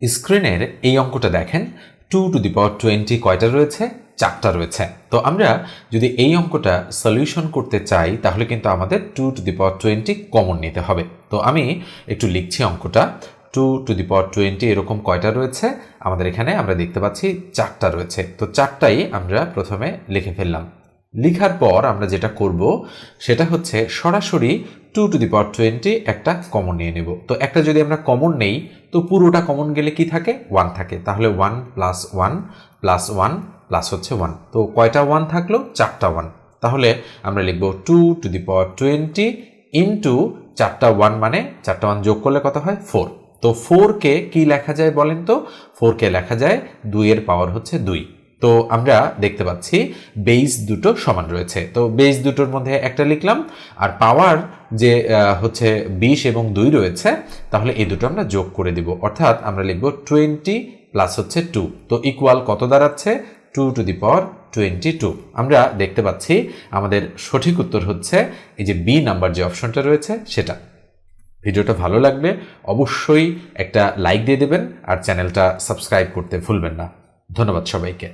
স্ক্রিনের এই অঙ্কটা দেখেন 2 টু দি পাওয়ার 20 কয়টা রয়েছে? 4টা রয়েছে। তো আমরা যদি এই অঙ্কটা সলিউশন করতে চাই তাহলে কিন্তু আমাদের 2 টু দি পাওয়ার 20 কমন নিতে হবে। তো আমি একটু লিখছি অঙ্কটা। 2 টু দি পাওয়ার 20 এরকম কয়টা রয়েছে? আমাদের এখানে আমরা দেখতে পাচ্ছি 4টা রয়েছে। তো 4টাই আমরা প্রথমে লিখে ফেললাম। লিখার পর আমরা যেটা করব সেটা হচ্ছে সরাসরি 2 টু দি পাওয়ার 20 একটা কমন নিয়ে নেব। তো একটা যদি আমরা কমন নেই তো পুরোটা কমন গেলে কি থাকে? 1 থাকে। তাহলে 1 প্লাস 1 প্লাস 1 প্লাস হচ্ছে 1। তো কয়টা 1 থাকলো? 4টা 1। তাহলে আমরা লিখব 2 টু দি পাওয়ার 20 ইন্টু 4টা 1 মানে 4টা 1 যোগ করলে কত হয়? 4। তো 4কে কি লেখা যায় বলেন তো? 4কে লেখা যায় 2 এর পাওয়ার হচ্ছে 2। তো আমরা দেখতে পাচ্ছি বেস দুটো সমান রয়েছে। তো বেস দুটোর মধ্যে একটা লিখলাম, আর পাওয়ার যে হচ্ছে 20 এবং 2 রয়েছে, তাহলে এই দুটো আমরা যোগ করে দিব। অর্থাৎ আমরা লিখব 20 প্লাস হচ্ছে 2। তো ইকুয়াল কত দাঁড়াচ্ছে? 2 টু দি পাওয়ার 22। আমরা দেখতে পাচ্ছি আমাদের সঠিক উত্তর হচ্ছে এই যে বি নাম্বার যে অপশনটা রয়েছে সেটা। ভিডিওটা ভালো লাগলে অবশ্যই একটা লাইক দিয়ে দেবেন আর চ্যানেলটা সাবস্ক্রাইব করতে ভুলবেন না। ধন্যবাদ সবাইকে।